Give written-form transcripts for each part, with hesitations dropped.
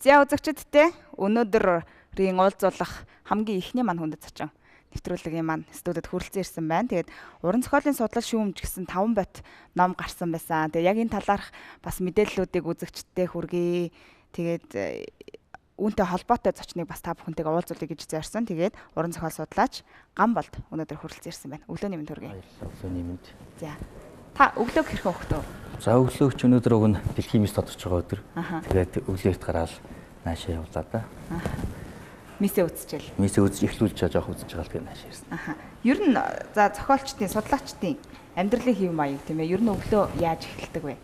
За үзэгчдтэй өнөөдрийн уулзуулах хамгийн ихний маань хүндэт зочин нэвтрүүлгийн маань студид хүрэлцэн ирсэн байна. Тэгээд уран зохиолын судлал шүүмж гэсэн 5 бот ном гарсан байсан. Тэгээд яг энэ талаарх бас мэдээллүүдийг үзэгчдтэй хүргэе. Тэгээд үүнтэй холбоотой зочныг бас та бүхэнтэйгээ уулзуулъя гэж зорьсон. Тэгээд уран зохиол судлаач Гамболд өнөөдөр хүрэлцэн ирсэн байна. Өглөөний мэнд хүргэе. Өглөөний мэнд. За. Та өглөөг хэрхэн өгтөө? За өглөөч өнөөдөр уг нь дэлхийн мис тодорч байгаа өдөр. Тэгээд өглөөт гараад наашаа явлаа да. Мисээ үзчихэл. Мисээ үзэж эхлүүлж жоох үзэж байгаа л тэгээд наашаа ирсэн. Ер нь за зохиолчдын, судлаачдын амьдралын хэв маяг тийм ээ. Ер нь өглөө яаж эхэлдэг вэ?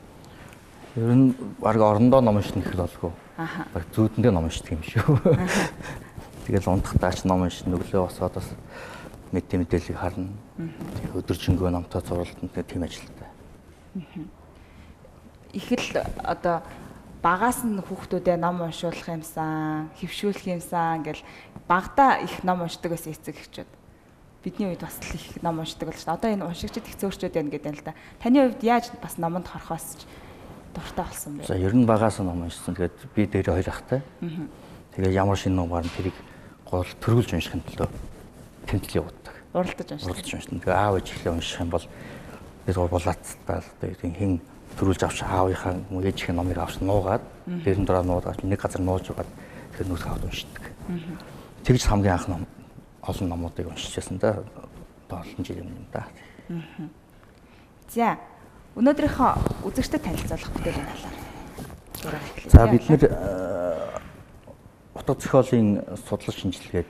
Ер нь баг орондоо ном унших хэл болгүй. Баг зүүдэндээ ном уншдаг юм шүү. Тэгэл унтахтаач ном уншин өглөө босоод бас мэдээллийг харна. Өдөржингөө номтой зурвалтанд тийм ажилттай. Их л одоо багаас нь хүүхдүүдэд ном уншуулах юмсан, хэвшүүлэх юмсан гэл багада их ном уншдаг байсан эцэг эхчүүд. Бидний үед бас л их ном уншдаг л шүү дээ. Одоо энэ уншигчид их зөөрчөөд байна гэдэг юм л да. Таны хувьд яаж бас номонд хорхоос дуртай болсон бэ? За ер нь багаас нь ном уншсан. Тэгээд би дээр хоёр ахтай. Тэгээд ямар шинэ ном гарна тэрийг гол төрүүлж уншихын төлөө тэмдэглэл явуулдаг. Уралдаж уншдаг. Уралдаж уншдаг. Тэгээд аав ээж ихлэ унших юм бол бид булаацтай одоо хин төрүүлж авч аавынхаа ээжийн номыг авч нуугаад дээрэн дөрөө нуугаад нэг газар нууж угаад тэр нүс аваад уншдаг. Тэгж хамгийн анх ном олон номуудыг уншижсэн да. Олон жил юм да. За өнөөдрийнхөө үзэгчдэд танилцуулах бүтээлийн талаар. За бид нэр утга зохиолын судлал шинжилгээд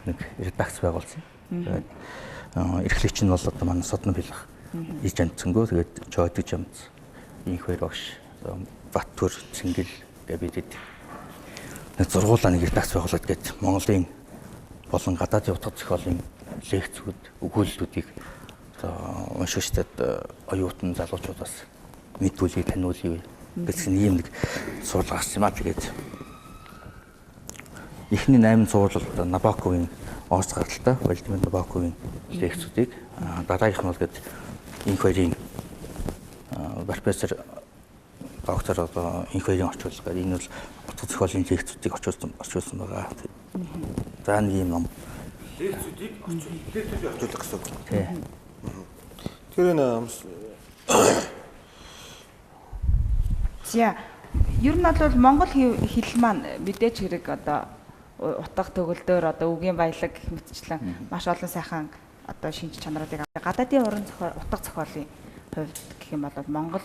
нэг редакц байгуулсан. Тэгээд эрхлэгч нь бол одоо манай Содон Билах иж амцсангүй тэгээд жойдог амц инх хоёр багш Баттүр Цэнгэл гэдэг бид нэг зургуулаа нэг редакц байгуулад гээд Монголын болон гадаадын утга зохиолын лекцүүд, өгүүлбэрүүдийг уншигчдад оюутан залуучуудаас мэдүүлгийг таниулъя гэсэн ийм нэг сурвалж гарсан юм аа. Тэгээд эхний 8 сурвалж Набоковын Орос гаралтай Владимир Набоковын лекцүүдийг дараагийнх нь бол гээд инх хоёрын профессор доктор одоо инх хоёрын орчуулга гэдэг энэ бол утга зохиолын лекцүүдийг орчуулсан байгаа. За нэг юм ном. Лекцүүдийг орчуулах гэсэн үг. Тийм. Тэр энэ За ер нь бол монгол хэл маань мэдээж хэрэг одоо утга төгөлдөр одоо үгийн баялаг гэх мэтчлэн маш олон сайхан одоо шинж чанаруудыг гадаадын уран зохиол утга зохиолын хувьд гэх юм бол монгол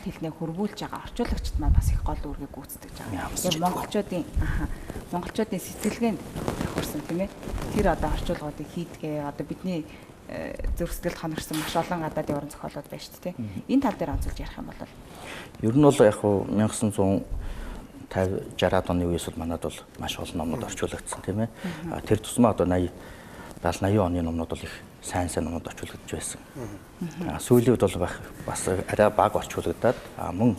хэлнээ хөрвүүлж байгаа орчуулагчид маань бас их гол үүргийг гүйцэтгэж байгаа. Монголчуудын сэтгэлгээнд тохирсон тийм ээ. Тэр одоо орчуулгуудыг хийдгээ одоо бидний зүрх сэтгэлд хонорсон маш олон гадаадын уран зохиолууд байна шүү дээ. Энэ тал дээр онцолж ярих юм бол ер нь бол яг хуу 1950 60-аад оны үеэс бол манад бол маш олон номнууд орчуулагдсан тийм ээ. Тэр тусмаа одоо 80 оны номнууд бол их сайн номнууд орчуулагдж байсан. Сүүлийн үед бол бас арай бага орчуулагдаад мөн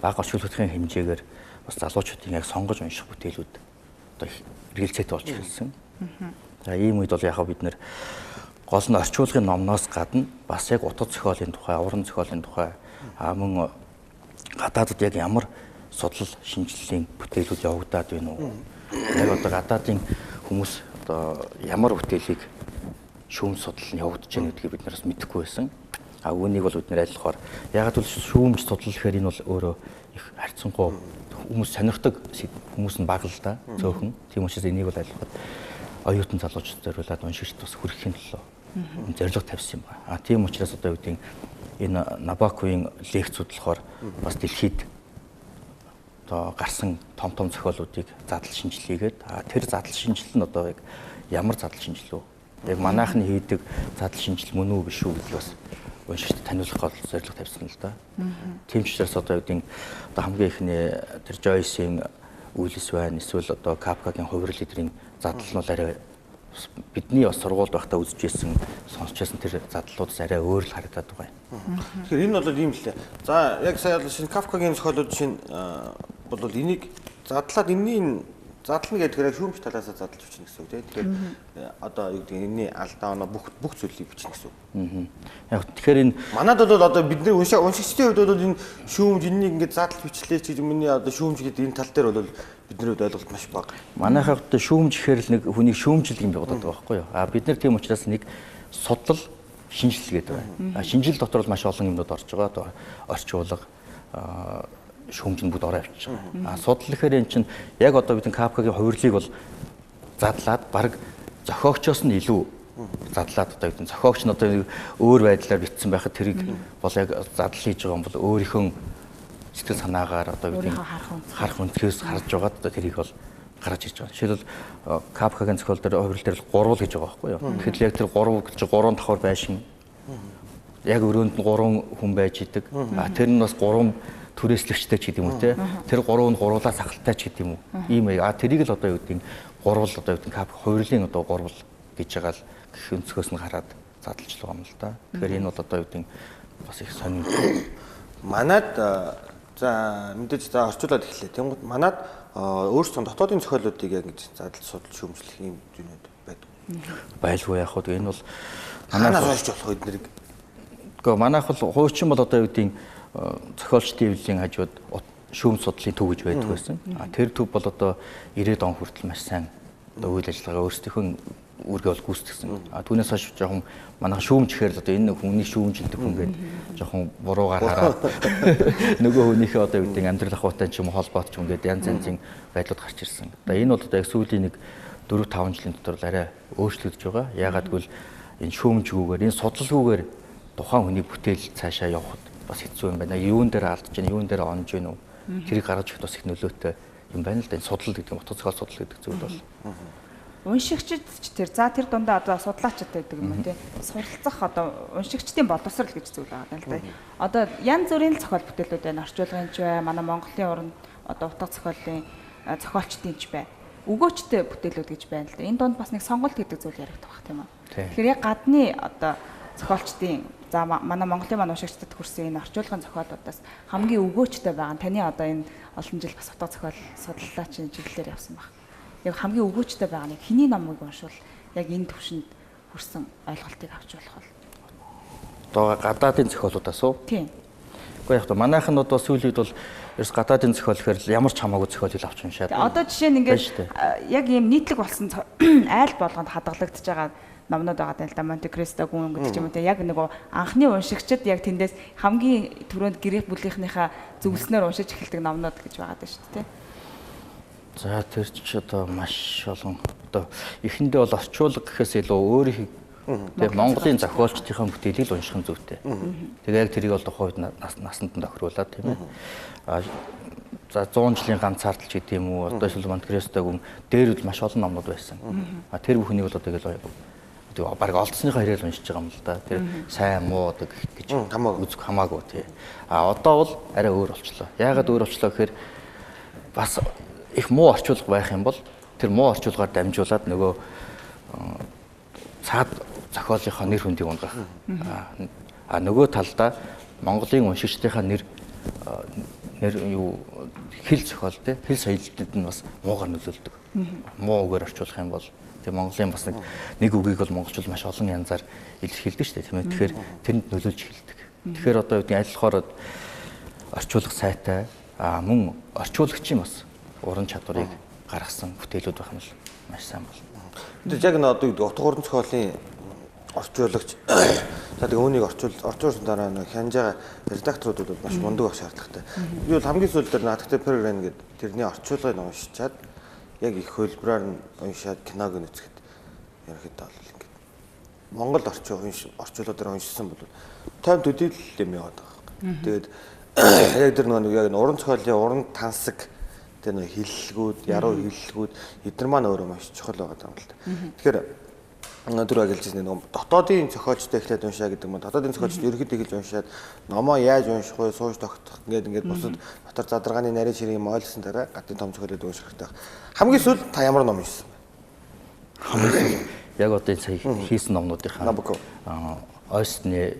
бага орчуулгын хэмжээгээр бас залуучуудын яг сонгож унших бүтээлүүд одоо их эргэлзээтэй болж ирсэн. За ийм үед бол яг бид нэр гол нь орчуулгын номноос гадна бас яг утга зохиолын тухай, уран зохиолын тухай мөн гадаадд яг ямар судлал шинжилгээний бүтээлүүд явагдаад байна уу? Яг одоо гадаадын хүмүүс одоо ямар бүтээлийг шүүмж судлал нь явагдаж байна гэдгийг бид нараас мэдэхгүй байсан. Үүнийг бол бид нэр айлхаар ягаад бол шүүмж судлал гэхээр энэ бол өөрөө их харьцангуй хүмүүс сонирхдаг хүмүүс нь бага л да цөөхөн. Тийм учраас энийг бол айлхаар оюутан залуучууд зориулаад уншигчд бас хүргэхийн төлөө зорилго тавьсан юм байна. Тийм учраас одоо юу гэдэг энэ Набоковын лекцүүд болохоор бас дэлхийд одоо гарсан том зохиолуудыг задлал шинжилгээгээд тэр задлал шинжил нь одоо яг ямар задлал шинжил вэ? Яг манайхны хийдэг задлал шинжил мөн үү биш үү гэдгийг бас уншигчдад таниулах гол зорилго тавьсан л да. Тийм ч учраас одоо юу гэдэг хамгийн ихний тэр Жойсийн үйлс байна, эсвэл одоо Капкагийн хувирал эдрийн задлал нь бол арай бидний бас сургуульд байхдаа үзчихсэн, сонсчихсан тэр задлалуудаас арай өөр л харагдаад байгаа юм. Тэгэхээр энэ бол ийм л дээ. За яг сая шинэ Кафкагийн зохиолууд шинэ бол энийг задлаад энэний задлна гэдэг хэрэг шүүмж талаас задлж бичнэ гэсэн үг тийм. Тэгэхээр одоо юу гэдэг энэний алдаа оноо бүх зүйлийг бичнэ гэсэн үг. Яг тэгэхээр энэ манад бол одоо бидний уншигчдын хувьд бол энэ шүүмж энэнийг ингээд задлж бичлээ чи миний одоо шүүмж гэдэг энэ тал дээр бол бидний хувьд ойлголт маш бага. Манайхаа одоо шүүмж гэхээр л нэг хүнийг шүүмжил юм бодоод байгаа байхгүй юу? Бид нар тийм учраас нэг судлал шинжил гэдэг байна. Шинжил дотор бол маш олон юмнууд орж байгаа. Одоо орчуулга шүүмжинд бүгд ороо авчиж байгаа. Судлал гэхээр эн чинь яг одоо бидний Кафкагийн хувирлыг бол задлаад баг зохиогчоос нь илүү задлаад одоо бидний зохиогч нь одоо өөр байдлаар бичсэн байхад тэрийг бол яг задлал хийж байгаа юм бол өөрийнхөө сэтгэл санаагаар одоо бидний харах өнцгөөс харж байгаад одоо тэрийг бол гаргаж ирж байгаа. Жишээлбэл Кафкагийн зохиол дээр хувирал дээр л 3 гэж байгаа байхгүй юу? Тэгэхээр яг тэр 3 гэж 3 давхар байшин яг өрөөнд нь 3 хүн байж идэг. Тэр нь бас 3 түрээслэгчтэй ч гэдэг юм уу те. Тэр 3 нь гуруулаа сахалтай ч гэдэг юм уу. Ийм тэрийг л одоо юу гэдэг нь гурвал одоо юу гэдэг Кафка хувирлын одоо гурвал гэж байгаа л гэх өнцгөөс нь хараад задлж байгаа юм л да. Тэгэхээр энэ бол одоо юу гэдэг нь бас их сонин. Манад за мэдээж за орчуулад эхлэе. Тэнгууд манад өөрсдөө дотоодын зохиолуудыг яг ингэж задлж судалж шүүмжлэх юм зүйлүүд байдаг. Байлгүй яг хөө энэ бол манайх уншиж болох эднэрийг. Гэхдээ манайх бол хуучин бол одоо юу гэдэг нь зохиолчдын хэвлэлийн хажууд шүүмж судлалын төв гэж байдаг байсан. Тэр төв бол одоо 90-ад он хүртэл маш сайн одоо үйл ажиллагаа өөрсдийнхөө үүргээ бол гүйцэтгсэн. Түүнээс хойш жоохон манайх шүүмж гэхээр л одоо энэ хүний шүүмжилдэг хүн гэдэг жоохон буруугаар хараад нөгөө хүнийхээ одоо юу гэдэг амьдрал ахуйтай ч юм уу холбоот ч юм гэдэг янз янзын байдлууд гарч ирсэн. Одоо энэ бол одоо яг сүүлийн нэг 4-5 жилийн дотор л арай өөрчлөгдөж байгаа. Яагаад гэвэл энэ шүүмжгүүгээр энэ судалгүйгээр тухайн хүний бүтээл цаашаа явахад бас хэцүү юм байна. Юун дээр алдаж байна, юун дээр онж байна уу? Тэрийг гаргаж ихэд бас их нөлөөтэй юм байна л да. Энэ судал гэдэг нь утга зохиол судал гэдэг зүйл бол. Уншигчд ч тэр тэр дундаа одоо судлаачд байдаг юм тий. Суралцах одоо уншигчдын боловсрал гэж зүйл байгаа л да. Одоо янз бүрийн зохиол бүтээлүүд байна. Орчуулгын ч бай, манай Монголын уран одоо утга зохиолын зохиолчдын ч бай. Өгөөчтэй бүтээлүүд гэж байна л да. Энэ донд бас нэг сонголт гэдэг зүйл яригдах байх тийм үү. Тэгэхээр яг гадны одоо зохиолчдын за манай Монголын уншигчдад хүрсэн энэ орчуулгын зохиолуудаас хамгийн өгөөчтэй байгаа нь таны одоо энэ олон жил бас утга зохиол судлалаа чинь чиглэлээр явсан баг. Яг хамгийн өгөөчтэй байгаа нэг хэний номыг уншвал яг энэ төвшөнд хүрсэн ойлголтыг авч болох бол. Одоо гадаадын зохиолуудаас уу? Тийм. Гэхдээ яг манайх нь одоо сүүлийн үед бол ерөөс гадаадын зохиол гэхээр ямар ч хамаагүй зохиолыг авч уншаад. Одоо жишээ нь ингээд яг ийм нийтлэг болсон айл болгонд хадгалагдаж байгаа номнууд байгаа даа л да. Монте Кристо гүн гэдэг ч юм уу те яг нэг анхны уншигчид яг тэндээс хамгийн түрүүнд гэрээ бүлийнхнийхээ зөвлснөөр уншиж эхэлдэг номнууд гэж байгаа даа шүү дээ. За тэр ч одоо маш олон одоо эхэндээ бол орчуулга гэхээс илүү өөрийн тэг Монголын зохиолчдын бүтээлийг л унших нь зүйтэй. Тэгээ яг тэрийг бол тухайд насанд нь тохируулаад тийм ээ. За 100 жилийн ганцаардл ч гэдэг юм уу одоо эсвэл Монте Кристо гүн дээр бол маш олон номнууд байсан. Тэр бүхнийг бол одоо тэгэл баг олдсныхаа хэрэгэл уншиж байгаа юм л да. Тэр сайн муу одоо гэж хамаагүй тий. Одоо бол арай өөр болчлоо. Яагаад өөр болчлоо гэхээр бас их муу орчуулга байх юм бол тэр муу орчуулгаар дамжуулаад нөгөө цаад зохиолынхаа нэр хүндийг унгах. Нөгөө талдаа Монголын уншигчдынхаа нэр юу хэл зохиол тий хэл соёлтод нь бас муугаар нөлөөлдөг. Муу үгээр орчуулах юм бол тэг Монголын бас нэг үгийг бол монголчууд маш олон янзаар илэрхийлдэг шүү дээ тийм ээ. Тэгэхээр тэнд нөлөөлж эхэлдэг. Тэгэхээр одоо үүдний айлхоор орчуулга сайтай мөн орчуулагчийн бас уран чадварыг гаргасан бүтээлүүд байх юм л маш сайн болно. Тэгээд яг н одоо утга уран зохиолын орчуулагч за тэг өөнийг орчуулсан дараа нэг хянаж байгаа редакторууд бол маш мундаг байх шаардлагатай. Би бол хамгийн сүүлд дээр наадтай програм гэдэг тэрний орчуулгыг уншичаад яг их хөлбраар нь уншаад киног нь үзэхэд ерөөхдөө бол ингээд Монгол орчуулгуудаар уншсан бол тойм төдийл юм яваад байгаа. Тэгээд яг тэр нэг яг уран зохиолын уран тансаг тэр нэг хиллэлгүүд, яруу хиллэлгүүд эдгээр маань өөрөө маш чухал байгаа юм л та. Тэгэхээр түрүү хэлжсэн нэг дотоодын зохиолчтой эхлээд уншаа гэдэг юм. Дотоодын зохиолчд ерөөхдөө эхэлж уншаад номоо яаж унших вэ, сууж тогтох ингээд бусад дотор задаргааны нарийн ширээ юм ойлгосон дараа гадны том зохиолыг унших хэрэгтэй. Хамгийн сүүл та ямар ном уншсан бэ? Хамгийн яг одоо сая хийсэн номнуудынхаа Ойстны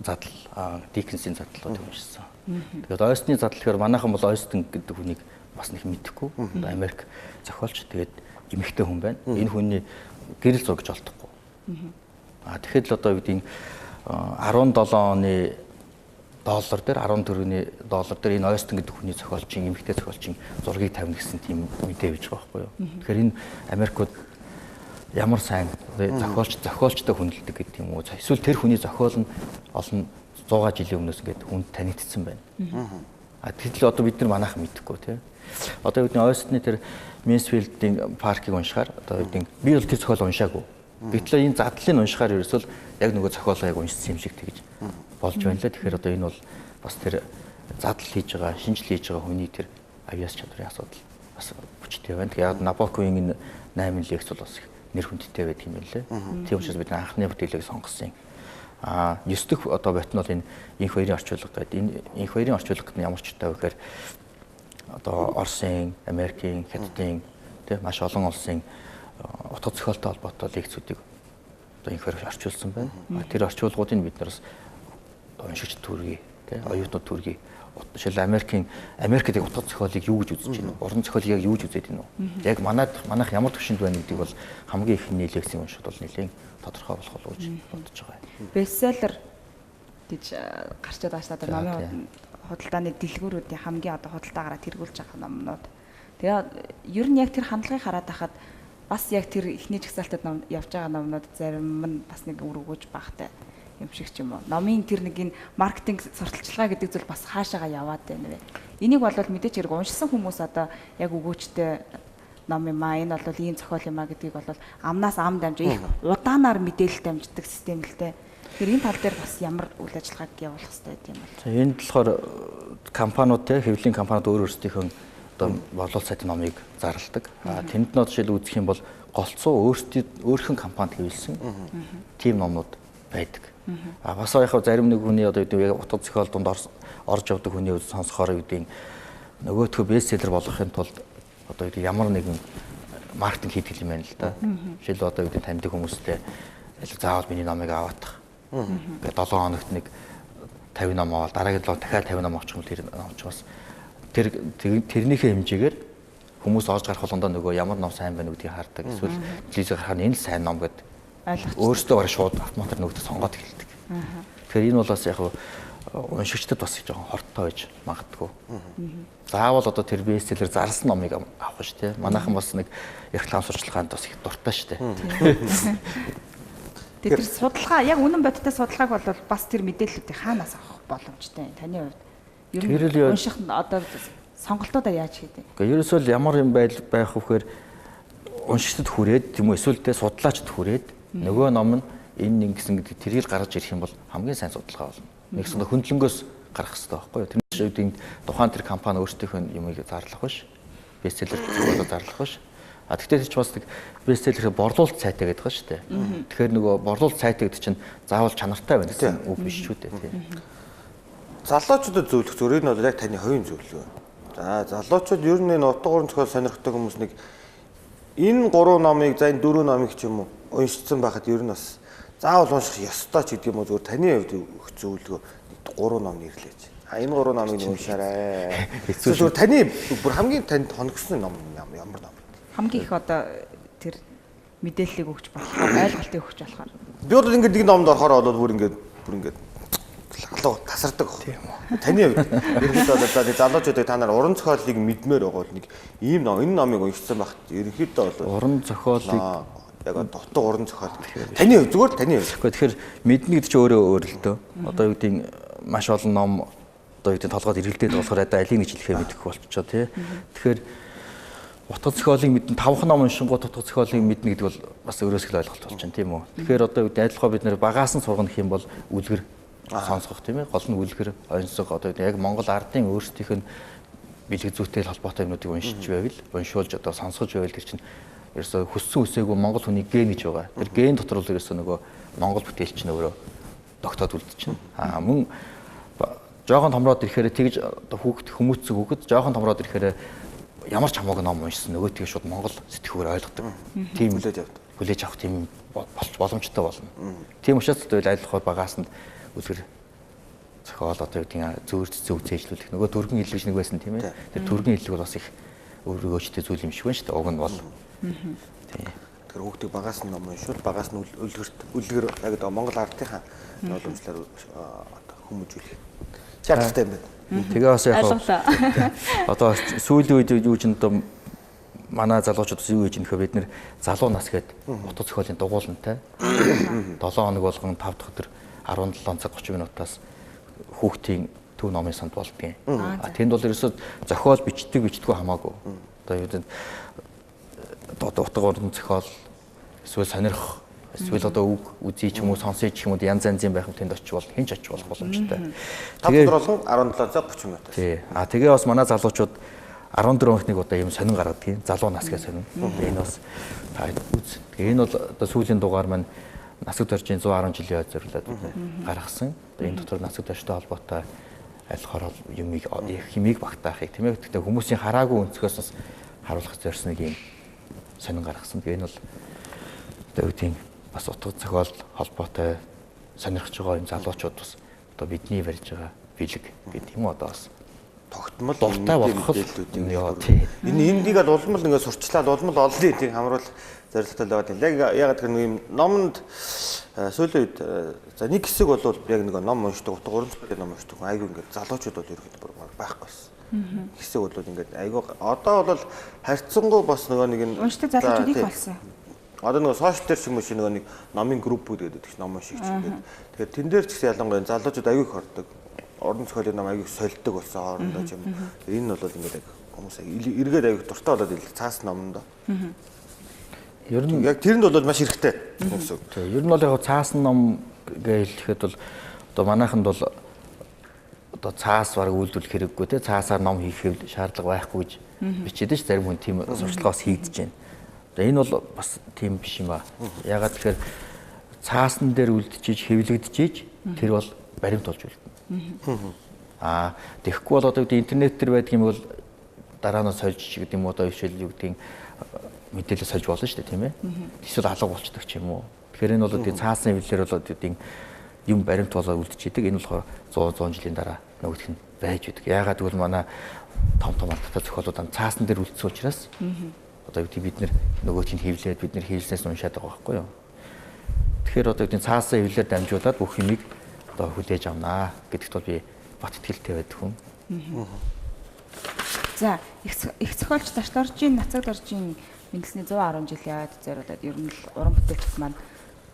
задал, Диккенсийн задлууд уншсан. Тэгээд Ойстны задал гэхээр манайхан бол Ойстон гэдэг хүнийг бас нэг мэдэхгүй. Одоо Америк зохиолч тэгээд эмэгтэй хүн байна. Энэ хүний гэрэл зургаж олдохгүй. Тэгэхэд л одоо юу гэдэг 17 оны доллар дээр 14-ний доллар дээр энэ Ойстон гэдэг хүний зохиолчийн эмэгтэй зохиолчийн зургийг тавина гэсэн тийм мэдээ бийж байгаа байхгүй юу. Тэгэхээр энэ Америкууд ямар сайн зохиолчтой хүндэлдэг гэдэг юм уу. Эсвэл тэр хүний зохиол нь олон 100 жилийн өмнөөс ингээд хүнд танигдсан байна. Тэгэхдээ одоо бид нар манайхан мэдэхгүй тий. Одоо юу гэдэг Ойстны тэр Mansfield-ийн паркийг уншихаар одоо юу гэдэг би бол тэр зохиол уншаагүй. Гэтэл энэ задлыг уншихаар ерөөсөл яг нөгөө зохиолоо яг уншсан юм шиг тэгж болж байна лээ. Тэгэхээр одоо энэ бол бас тэр задал хийж байгаа, шинжил хийж байгаа хүний тэр авьяас чадрын асуудал бас хүчтэй байна. Тэгэхээр яг Набоковын энэ 8 лекц бол бас их нэр хүндтэй байдаг юм байна лээ. Тийм учраас бид анхны бүтээлийг сонгосон юм. 9 дэх одоо бот нь бол энэ инх хоёрын орчуулга гэдэг. Энэ инх хоёрын орчуулга нь ямар ч таа вэ гэхээр одоо Оросын, Америкийн, Хятадын тийм маш олон улсын утга зохиолтой холбоотой лекцүүдийг одоо инх хоёр орчуулсан байна. Тэр орчуулгуудыг бид нараас уншигч төргий тий оюутнууд төргий жишээл Америкт утга зохиолыг юу гэж үзэж байна вэ? Уран зохиолыг яг юу гэж үзээд байна вэ? Яг манайх ямар төвшөнд байна гэдгийг бол хамгийн ихний лекцийн уншихад бол нэлээд тодорхой болох болов гэж бодож байгаа юм. Бестселлер гэж гарч байгаа шүү дээ. Номын худалдааны дэлгүүрүүдийн хамгийн одоо худалдаагаараа тэргүүлж байгаа номнууд. Тэгээд ер нь яг тэр хандлагыг хараад байхад бас яг тэр ихний жагсаалтад явж байгаа номнууд зарим нь бас нэг үр өгөөж багтай юм шиг ч юм уу. Номын тэр нэг энэ маркетинг сурталчилгаа гэдэг зүйл бас хаашаага яваад байна вэ? Энийг бол мэдээч хэрэг уншсан хүмүүс одоо яг өгөөжтэй ном юм аа, энэ бол ийм зохиол юм аа гэдгийг бол амнаас ам дамжиж их удаанаар мэдээлэл дамждаг систем л дээ. Тэгэхээр энэ тал дээр бас ямар үйл ажиллагааг явуулах хэрэгтэй гэдэг юм бол. Энд болохоор компаниуд те хэвлэлийн компаниуд өөрсдийнхөө одоо борлуулалт сайтын номыг зарладаг. Тэнд нь жишээл үзэх юм бол голцоо өөрхөн компанид хэвлсэн тийм номнууд байдаг. Бас яг зарим нэг хүний одоо яг утга зохиол донд орж явдаг хүний үз сонсохоор үүдийн нөгөөтгөө бестселлер болгохын тулд одоо ямар нэгэн маркетинг хийдэг юм байна л да. Жишээл одоо үүдийн таньдаг хүмүүстэй заавал миний номыг аваадах. Ингээд 7 хоногт нэг 50 ном аваад дараагийн 7 дахиад 50 ном авчих юм тэр номч бас тэрнийхээ хэмжээгээр хүмүүс орж гарах болгондоо нөгөө ямар ном сайн байна гэдгийг хардаг. Эсвэл телевизээр харахад энэ л сайн ном гэдэг өөрөөсөө бараг шууд автоматар нөгөөдөө сонгоод эхэлдэг. Тэгэхээр энэ бол бас яг уншигчдад бас жоохон хорттой байж магадгүй. Заавал одоо тэр бестселлер зарласан номыг авах ш тий. Манайхан бас нэг реклам сурчлагаанд бас их дуртай ш тий. Тэр судалгаа яг үнэн бодиттой судалгааг бол бас тэр мэдээллүүдийг хаанаас авах боломжтой вэ? Таны хувьд ер нь унших одоо сонголтуудаа яаж хийдэг? Гэхдээ ерөөсөө ямар юм байх вэхээр уншигчдад хүрээд тийм үү эсвэл тэ судлаачд хүрээд нөгөө ном нь энэ ингэсэн гэдэг тэрийг гаргаж ирэх юм бол хамгийн сайн судалгаа болно. Нэгсэн хөндлөнгөөс гарах хэрэгтэй байхгүй юу? Тэр чинь тухайн тэр компани өөрсдийнхөө юмыг зарлах биш. Бестселлер болоо зарлах биш. Тэгтээ тэр ч бас нэг бестселлер борлуулалт сайтай гэдэг байгаа шүү дээ. Тэгэхээр нөгөө борлуулалт сайтай гэдэг чинь заавал чанартай байна гэсэн үг биш шүү дээ тийм. Залуучуудад зөвлөх зөв нь бол яг таны хувийн зөвлөгөө. За залуучууд ер нь энэ утга уран зохиол сонирхдаг хүмүүс нэг энэ 3 номыг за энэ 4 номыг ч юм уу уншицсан байхад ер нь бас заавал унших ёстой ч гэдэг юм уу зөв таны хувьд өгөх зөвлөгөө 3 ном нэрлээч. Энэ 3 номыг уншаарай. Эсвэл таны бүр хамгийн танд хоногсон ном ямар ном? Хамгийн их одоо тэр мэдээллийг өгч болох, ойлголтыг өгч болохоор. Би бол ингээд нэг номд орохоор бол бүр ингээд халуу тасардаг. Таны хувьд ерөнхийдөө одоо залуучуудыг та нар уран зохиолыг мэдмээр байгаа бол нэг ийм ном энэ номыг уншсан байхад ерөнхийдөө бол уран зохиолыг яг дутуу уран зохиол. Таны хувьд зүгээр таны хувьд. Тэгэхээр мэднэ гэдэг чинь өөрөө өөр л дөө. Одоо юу гэдэг маш олон ном одоо юу гэдэг толгойд эргэлдээд болохоор одоо алийг нэг хэлэхээ мэдэх болчихоо тий. Тэгэхээр утга зохиолыг мэднэ 5 ном уншингууд утга зохиолыг мэднэ гэдэг бол бас өөрөөс их ойлголт болж байна тийм үү. Тэгэхээр одоо юу гэдэг адилхан бид нэр багаас нь сургах юм бол үлгэр сонсгох тийм ээ. Гол нь үлгэр онцгой одоо яг Монгол ардын өөрсдийнх нь бэлэг зүйтэй холбоотой юмнуудыг уншиж байвал уншуулж одоо сонсгож байвал тэр чинь ерөөсө хүссэн үсээгүй Монгол хүний ген гэж байгаа. Тэр ген дотор бол ерөөсө нөгөө Монгол бүтээлч нь өөрөө тогтоод үлдчихнэ. Мөн жоохон томроод ирэхээр тэгж одоо хүүхэд хүмүүцэг хүүхэд жоохон томроод ирэхээр ямар ч хамаагүй ном уншсан нөгөөтгөө шууд Монгол сэтгүүрээр ойлгодог. Тийм хүлээж авах тийм болж боломжтой болно. Тийм учраас л айлхад багаас нь үлгэр зохиол одоо юу гэдэг зөөрч зөв зээжлүүлэх нөгөө төргөн хэллэгч нэг байсан тийм ээ. Тэр төргөн хэллэг бол бас их өөрөөчтэй зүйл юм шиг байна шүү дээ. Уг нь бол. Тий. Тэгэхээр хүүхдийг багаас нь ном уншуул, багаас нь үлгэр яг одоо Монгол ардынхаа уламжлалаар хүмүүжүүлэх шаардлагатай юм байна. Тэгээ бас яг одоо сүүлийн үед юу ч одоо манай залуучууд юу хийж нөхөө бид нэр залуу нас гээд утга зохиолын дугуулантай 7 хоног болгон 5 дахь өдөр 17 цаг 30 минутаас хүүхдийн төв номын санд болдгийн. Тэнд бол ерөөсөө зохиол бичдэггүй хамаагүй. Одоо юу гэдэг утга уран зохиол эсвэл сонирх эсвэл одоо үг үзий ч юм уу сонсъё ч юм уу янз янзын байх юм тэнд очиж бол хинч очиж болох боломжтой. Тэгээд болгон 17 цаг 30 минутаас. Тий. Тэгээ бас манай залуучууд 14 онхныг одоо юм сонин гаргадгийн залуу нас гэж сонин. Энэ бас та үз. Энэ бол одоо сүүлийн дугаар маань насаг доржийн 110 жилийн ойд зориулаад гаргасан. Энэ дотор насаг доржтой холбоотой аль хорол юмыг химиг багтаахыг тийм ээ. Гэхдээ хүмүүсийн хараагүй өнцгөөс бас харуулах зорьсон нэг юм сонин гаргасан. Энэ бол одоо үүдийн бас утга зохиол холбоотой сонирхож байгаа юм залуучууд бас одоо бидний барьж байгаа бэлэг гэдэг юм одоо бас тогтмол дуртай болох юм яа тий. Энийг л улмал ингээд сурчлаад улмал олныг тийм хамруулах зорилготой л байгаа юм. Яг тэр нэг юм номонд сүүлийн үед за нэг хэсэг бол яг нэг ном уншдаг, утга уран зохиолын ном уншдаг. Айгүй ингээд залуучууд бол ерөөхдөө байхгүй байсан. Хэсэг бол ингээд айгүй одоо бол харьцангуй бас нөгөө нэг нь уншдаг залуучууд их болсон. Одоо нөгөө сошиал дээр ч юм уу шиг нөгөө нэг номын группүүд гэдэг чинь ном шиг ч ингээд. Тэгэхээр тэн дээр ч гэсэн ялангуяа залуучууд айгүй их ордог. Орон зохиолын ном аягүй сольдог болсон хоорондоо юм. Энэ бол ингээд яг хүмүүс эргээд аягүй дуртай болоод ийл цаас номондоо. Ер нь яг тэрэнд бол маш хэрэгтэй гэсэн үг. Тийм. Ер нь бол яг цаасан ном гэж хэлэхэд бол одоо манайханд бол одоо цаас бараг үйлдвэрлэх хэрэггүй те цаасаар ном хийх шаардлага байхгүй гэж бичээд ш зарим хүн тийм сурталчилгаас хийгдэж байна. Одоо энэ бол бас тийм биш юм аа. Ягаад тэгэхээр цаасан дээр үлдчихэж хэвлэгдчихэж тэр бол баримт болж үлдэнэ. Тэгэхгүй бол одоо интернет дээр байдаг юм бол дараа нь сольж гэдэг юм уу одоо ишэл юу гэдгийг мэдээлэл сольж болно шүү дээ тийм ээ. Эсвэл алга болчдөг ч юм уу. Тэгэхээр энэ бол цаасан хэвлэлээр бол гэдэг юм баримт болоо үлдчихэдэг. Энэ болохоор 100 жилийн дараа нөгөөх нь байж идэг. Яагаад гэвэл манай том ардтай зохиолууд цаасан дээр үлдсэн учраас одоо бид нэр нөгөөч нь хэвлээд бид нэр хийлснээс уншаад байгаа байхгүй юу. Тэгэхээр одоо цаасан хэвлэлээр дамжуулаад бүх юмыг одоо хүлээж авнаа гэдэгт бол би бат итгэлтэй байдаг хүн. За их зохиолч Ташлоржийн Нацаг доржийн мэндэлсний 110 жилийн ойд зориулаад ер нь л уран бүтээлчд маань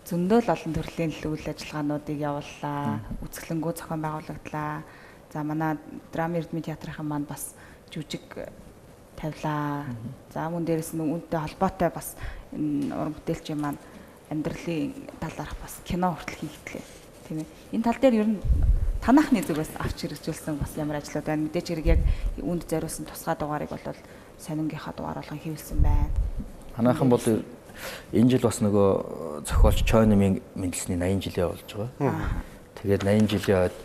зөндөл олон төрлийн үйл ажиллагаануудыг явууллаа. Үзэсгэлэнгөө зохион байгуулагдлаа. За манай драм эрдмийн театрын маань бас жүжиг тавилаа. За мөн дээрэс нь үүнтэй холбоотой бас энэ уран бүтээлчийн маань амьдралын талаарх бас кино хүртэл хийгдлээ. Тийм ээ. Энэ тал дээр ер нь танахны зүгээс авч хэрэгжүүлсэн бас ямар ажлууд байна. Мэдээж хэрэг яг үүнд зориулсан тусгай дугаарыг бол сонингийнхаа дугаар болгон хийвэлсэн байна. Танаахан бол энэ жил бас нөгөө зохиолч Чойнмын мэндэлсний 80 жилийн болж байгаа. Тэгээд 80 жилийн ойд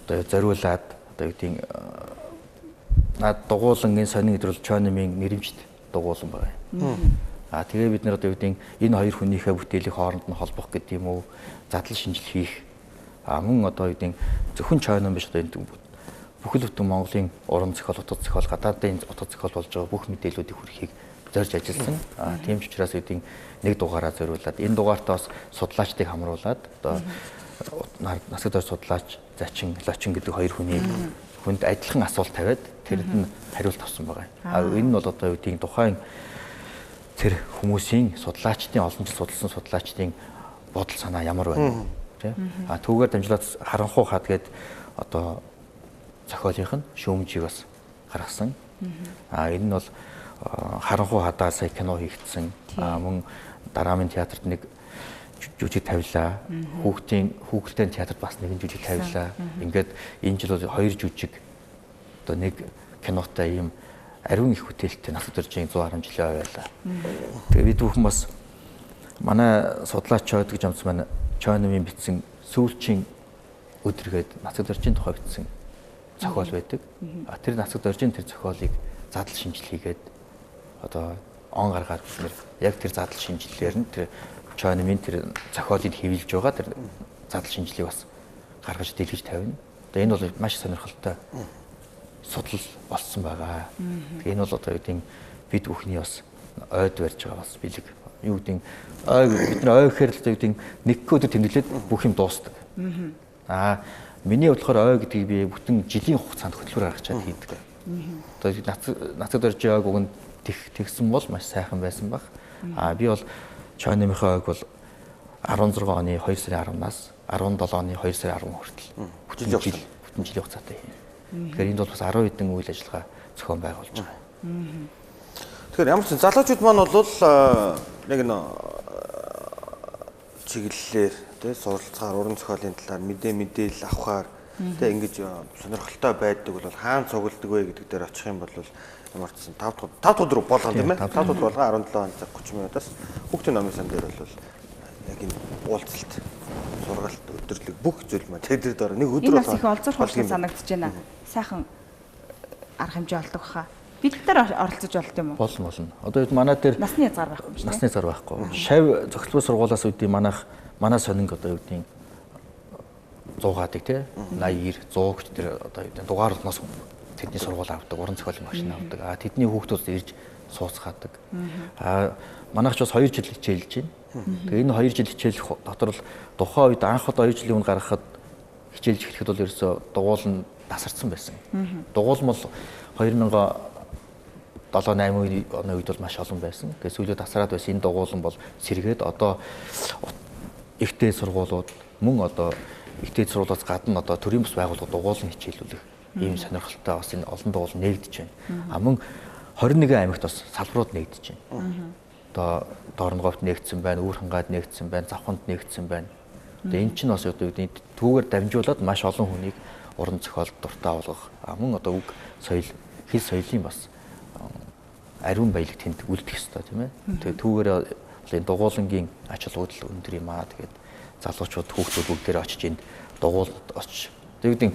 одоо зориулаад одоо юу гэдэг над дугуулангийн сонин гэдрэл Чойнмын нэрэмжт дугуулан байгаа юм. Тэгээ бид нэр одоо юу гэдэг энэ хоёр хүнийхээ бүтээлийг хооронд нь холбох гэдэг юм уу задлан шинжил хийх мөн одоо юу гэдэг зөвхөн Чойном биш одоо энэ бүхэл бүтэн Монголын уран зохиол, утга зохиол, гадаадын утга зохиол болж байгаа бүх мэдээллүүдийг хүргэхийг зорж ажилласан. Тийм ч учраас юу гэдэг нэг дугаараа зориулаад энэ дугаартаа бас судлаачдыг хамруулад одоо насаг дор судлаач Зачин, Лочин гэдэг хоёр хүнд адилхан асуулт тавиад тэрэнд нь хариулт авсан байгаа. Энэ нь бол одоо юу гэдэг тухайн тэр хүмүүсийн судлаачдын олон жил судалсан судлаачдын бодол санаа ямар байна тий. Түүгээр дамжуулаад харанхуй хад гээд одоо зохиолынх нь шүүмжийг бас гаргасан. Энэ нь бол харанхуй хадаа сая кино хийгдсэн. Мөн Дараамын театрт нэг жүжиг тавилаа. Хүүхэлдэйн театрт бас нэгэн жүжиг тавилаа. Ингээд энэ жил бол 2 жүжиг одоо нэг кинотой ийм ариун их бүтээлтэй Насаг доржийн 110 жилийн байлаа. Тэгээ бид бүхэн бас манай судлаач Чойд гэж амц маань Чойнмын бичсэн сүүлчийн өдргээд Насаг доржийн тухай бичсэн зохиол байдаг. Тэр Насаг доржийн тэр зохиолыг задлан шинжил хийгээд одоо он гаргаад бид яг тэр задлан шинжилгээр нь тэр Чойнмын тэр зохиолыг хэвлэж байгаа тэр задлан шинжилийг бас гаргаж дэлгэж тавина. Тэгээ энэ бол маш сонирхолтой судал болсон байгаа. Тэгээ энэ бол одоо юу гэдэг бид бүхний бас ойд барьж байгаа бас бэлэг. Юу гэдэг бид нар ой гэхээр л одоо юу гэдэг нэг өдөр тэмдэглээд бүх юм дуустдаг. Миний бодлохоор ой гэдгийг би бүтэн жилийн хугацаанд хөтөлбөр гаргачаад хийдэг. Одоо нацад орж байгааг уг нь тэгсэн бол маш сайхан байсан баг. Би бол Чойномынхоо ойг бол 16 оны 2 сарын 10-наас 17 оны 2 сарын 10 хүртэл бүтэн жилийн хугацаатай хийнэ. Тэгэхээр энд бол бас 10 хэдэн үйл ажиллагаа зохион байгуулж байгаа. Тэгэхээр ямар ч залуучууд маань бол яг н чиглэлээр тий суралцахаар уран зохиолын талаар мэдээлэл авахаар тий ингэж сонирхолтой байдаг бол хаана цугладаг вэ гэдэг дээр очих юм бол ямар ч 5 дахь өдөр болгоно тийм ээ 5 дахь өдөр болгоо 17 цаг 30 минутаас хүүхдийн номын сан дээр бол яг энэ уулзалт сургалт өдөрлөг бүх зүйл маань тэр дээр нэг өдөр болгоо. Энэ бас их олзуурах болох санагдаж байна. Сайхан арга хэмжээ олдог хаа. Бид нар оролцож болт юм уу? Болно. Одоо манай дээр насны зар байхгүй юм шүү дээ. Насны зар байхгүй. Шав зохицлын сургуулиас үүдий манай сонинг одоо юу гэдэг 100-аадаг тий 80 90 100 гэж тэр одоо юу гэдэг дугаар болноос тэдний сургууль авдаг, уран зохиолын машин авдаг. Тэдний хүүхдүүд ирж сууцгаадаг. Манайх ч бас 2 жил хичээлж байна. Тэгээ энэ 2 жил хичээл дотор л тухайн үед анх удаа 2 жилийн өмнө гаргахад хичээлж эхлэхэд бол ерөөсө дугуул нь тасарсан байсан. Дугуулмал 2007-8 оны үед бол маш олон байсан. Тэгээ сүүлдээ тасараад байсан энэ дугуулан бол сэргээд одоо ихтэй сургуулиуд мөн одоо ихтэй сургуулиас гадна одоо төрийн бас байгууллагууд дугуулан хичээлүүлэх ийм сонирхолтой бас энэ олон дугуулан нэгдэж байна. Мөн 21 аймагт бас салбарууд нэгдэж байна. Одоо Доорногоовт нэгдсэн байна, Үүрхангайд нэгдсэн байна, Завханд нэгдсэн байна. Тэгээ эн чинь бас одоо түүгээр дамжуулаад маш олон хүнийг уран зохиолд дуртай болгох. Мөн одоо үг соёл, хэл соёлын бас ариун баялаг тэнд үлдэх ёстой тийм ээ. Тэгээ түүгээр энэ дугуулангийн ач холбогдол өндөр юм аа. Тэгээд залуучууд хүүхдүүд бүгдээрээ очиж энд дугуулд очиж. Тэгээд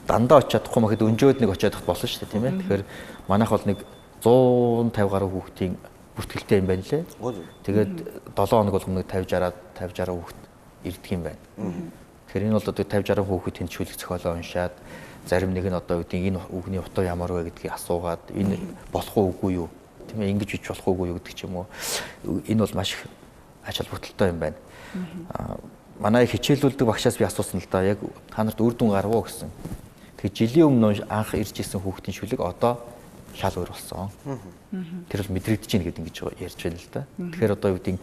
дандаа очиж чадахгүй мэхэд өнжөөд нэг очиад болох болно шүү дээ тийм ээ. Тэгэхээр манайх бол нэг 150 гаруй хүүхдийн бүртгэлтэй юм байна лээ. Тэгээд 7 хоног болгоно нэг 50 60 хүүхд ирдэг юм байна. Тэгэхээр энэ бол одоо 50 60 хүүхэд тэнцвүүлэх зохиолоо уншаад зарим нэг нь одоо энэ үгний утга ямар вэ гэдгийг асуугаад энэ болох уугүй юу тийм ээ ингэж бич болох уугүй юу гэдэг ч юм уу. Энэ бол маш ач холбогдолтой юм байна. Манай хичээлүүлдэг багшаас би асуусан л да яг та нарт үр дүн гарав уу гэсэн. Тэгээд жилийн өмнө анх ирж исэн хүүхдийн шүлэг одоо шал өөр болсон. Тэр бол мэдрэгдэж байна гэдэг ингэж ярьж байна л да. Тэгэхээр одоо юу гэдэг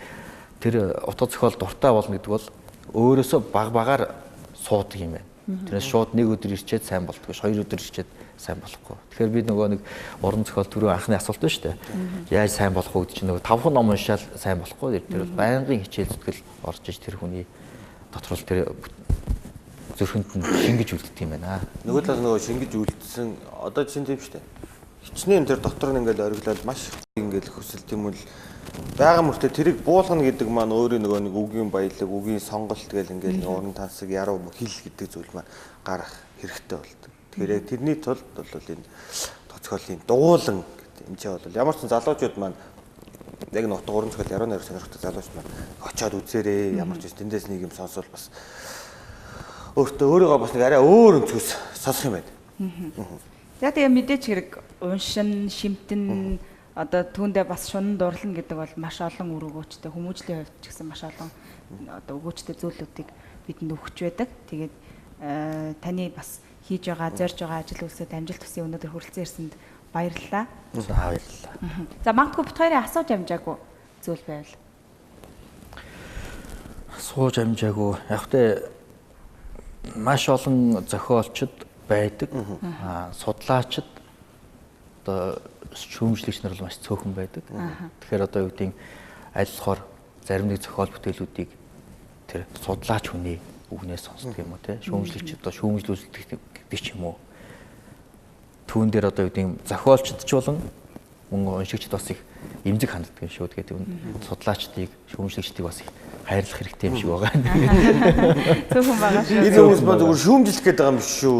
тэр утга зохиол дуртай болно гэдэг бол өөрөөсөө багаар суудаг юм байна. Тэрнээс шууд нэг өдөр ирчээд сайн болдгоо, 2 өдөр ирчээд сайн болохгүй. Тэгэхээр би нөгөө нэг уран зохиол түрүү анхны асуулт байна шүү дээ. Яаж сайн болох вэ гэдэг чинь нөгөө 5 ном уншаал сайн болохгүй. Тэр бол байнгын хичээл зүтгэл орж иж тэр хүний доторл тэр зүрхэнд нь шингэж үлддэг юм байна. Нөгөө талаас нөгөө шингэж үлдсэн одоо чинь тийм шүү дээ. Хичнээн тэр дотор нь ингээл ориглол маш ингээл хүсэл тийм үл байгаа мөртөө тэрийг буулгана гэдэг маань өөрөө нөгөө нэг үгийн баялаг, үгийн сонголт гэл ингээл уран тансаг, яруу хил гэдэг зүйл маань гарах хэрэгтэй болдог. Тэгэхээр тэрний тулд бол энэ тоцгоолын дугуулан гэдэг энэ ч бол ямар ч залуучууд маань яг нь утга уран зохиол яруу найр сонирхтой залуучууд маань очиод үзээрэй. Ямар ч тэндээс нэг юм сонсвол бас өөрийгөө бас нэг арай өөр өнцгөөс сонсох юм байна. За тэгээ мэдээч хэрэг уншин, шимтэн одоо түүндээ бас шунан дурлна гэдэг бол маш олон үр өгөөчтэй хүмүүжлийн хувьд ч гэсэн маш олон одоо өгөөчтэй зүйлүүдийг бидэнд өгч байдаг. Тэгээд таны бас хийж байгаа, зорж байгаа ажил үйлсэд амжилт хүсье өнөөдөр хүрэлцэн ирсэнд баярлалаа. Баярлалаа. За магадгүй бит хоёрын асууж амжаагүй зүйл байвал. Асууж амжаагүй. Яг тэ маш олон зохиолчд байдаг. Судлаачид одоо шүүмжлэгч нар бол маш цөөхөн байдаг. Тэгэхээр одоо юу гэдэг аль болохоор зарим нэг зохиол бүтээлүүдийг тэр судлаач хүний үгнээс сонсдог юм уу те шүүмжлэгч одоо шүүмжлүүлдэг гэдэг ч юм уу. Түүн дээр одоо юу гэдэг зохиолчд ч болон мөн уншигчд бас их эмзэг ханддаг юм шүү. Тэгээд судлаачдыг шүүмжлэгчдийг бас их хайрлах хэрэгтэй юм шиг байгаа. Зөвхөн байгаа шүү. Энэ хүмүүс маань зүгээр шүүмжлэх гээд байгаа юм биш шүү.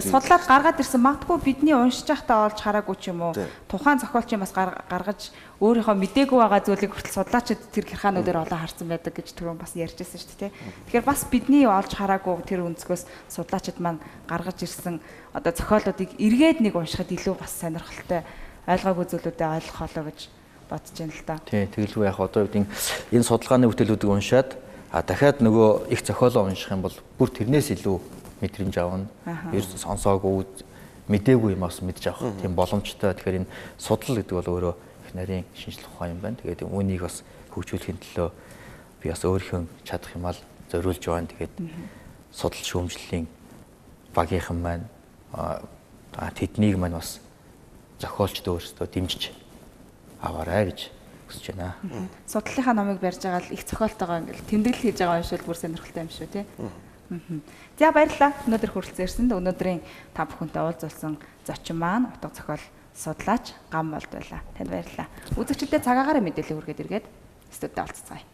Судлаад гаргаад ирсэн магадгүй бидний уншиж байхдаа олж хараагүй ч юм уу. Тухайн зохиолч юм бас гаргаж өөрийнхөө мдээгүй байгаа зүйлийг хүртэл судлаачид тэр гэрхаануудаар олон харсан байдаг гэж түрүүн бас ярьжсэн шүү дээ. Тэгэхээр бас бидний олж хараагүй тэр өнцгөөс судлаачид маань гаргаж ирсэн одоо зохиолуудыг эргээд нэг уншихад илүү бас сонирхолтой ойлгоогүй зүйлүүдээ ойлгох болоо гэж бодож байна л да. Тий, тэгэлгүй яг одоо үеийн энэ судалгааны бүтээлүүдийг уншаад дахиад нөгөө их зохиолоо унших юм бол бүр тэрнээс илүү мэдрэмж авна. Ер сонсоогүй мдээгүй юм аас мэдж авах тийм боломжтой. Тэгэхээр энэ судал гэдэг бол өөрөө их нарийн шинжлэх ухаан юм байна. Тэгээд үүнийг бас хөгжүүлэхийн төлөө би бас өөрийнхөө чадах юмал зориулж байна. Тэгээд судал шүүмжлэлийн багийнхан маань тэднийг маань бас зохиолчд өөрсдөө дэмжиж аваарай гэж хүсэж байна. Судлалынхаа номыг барьж байгаа л их зохиолтойгоо ингээл тэмдэглэл хийж байгаа юм шиг бүр сонирхолтой юм шүү тий. За баярлалаа. Өнөөдөр хүрэлцэн ирсэнд өнөөдрийн та бүхэнтэй уулзсан зочин маань утга зохиол судлаач Гам болд байлаа. Танд баярлалаа. Үзэгчдэд цагаагаар мэдээлэл хүргээд эргээд студид олцгаая.